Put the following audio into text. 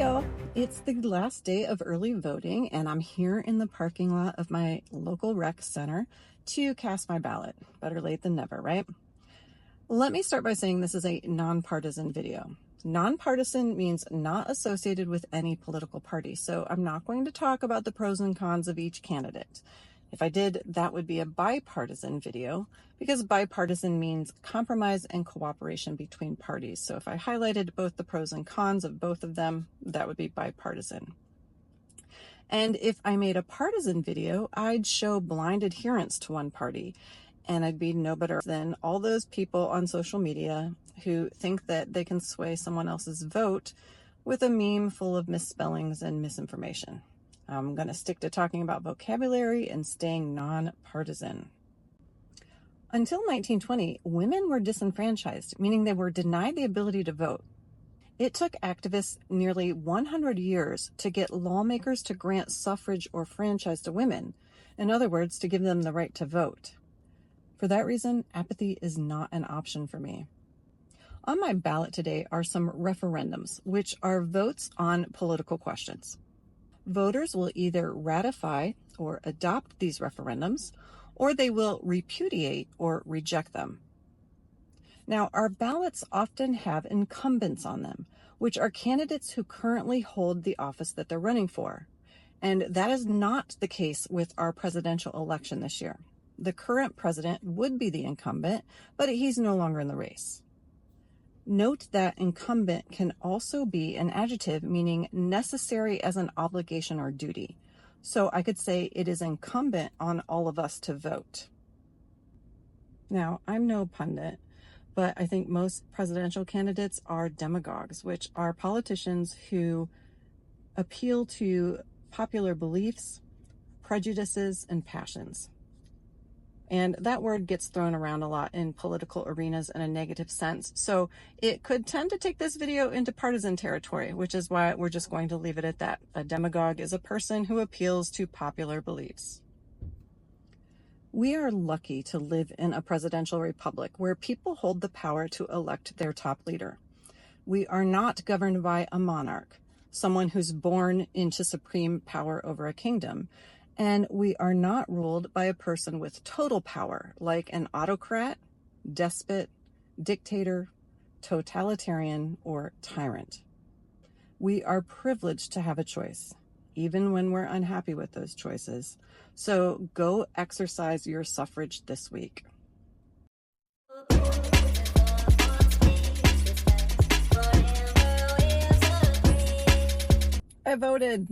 y'all. It's the last day of early voting, and I'm here in the parking lot of my local rec center to cast my ballot. Better late than never, right? Let me start by saying this is a nonpartisan video. Nonpartisan means not associated with any political party, so I'm not going to talk about the pros and cons of each candidate. If I did, that would be a bipartisan video, because bipartisan means compromise and cooperation between parties. So if I highlighted both the pros and cons of both of them, that would be bipartisan. And if I made a partisan video, I'd show blind adherence to one party, and I'd be no better than all those people on social media who think that they can sway someone else's vote with a meme full of misspellings and misinformation. I'm going to stick to talking about vocabulary and staying nonpartisan. Until 1920, women were disenfranchised, meaning they were denied the ability to vote. It took activists nearly 100 years to get lawmakers to grant suffrage or franchise to women. In other words, to give them the right to vote. For that reason, apathy is not an option for me. On my ballot today are some referendums, which are votes on political questions. Voters will either ratify or adopt these referendums, or they will repudiate or reject them. Now, our ballots often have incumbents on them, which are candidates who currently hold the office that they're running for. And that is not the case with our presidential election this year. The current president would be the incumbent, but he's no longer in the race. Note that incumbent can also be an adjective meaning necessary as an obligation or duty. So I could say it is incumbent on all of us to vote. Now, I'm no pundit, but I think most presidential candidates are demagogues, which are politicians who appeal to popular beliefs, prejudices, and passions. And that word gets thrown around a lot in political arenas in a negative sense. So it could tend to take this video into partisan territory, which is why we're just going to leave it at that. A demagogue is a person who appeals to popular beliefs. We are lucky to live in a presidential republic where people hold the power to elect their top leader. We are not governed by a monarch, someone who's born into supreme power over a kingdom. And we are not ruled by a person with total power, like an autocrat, despot, dictator, totalitarian, or tyrant. We are privileged to have a choice, even when we're unhappy with those choices. So go exercise your suffrage this week. I voted.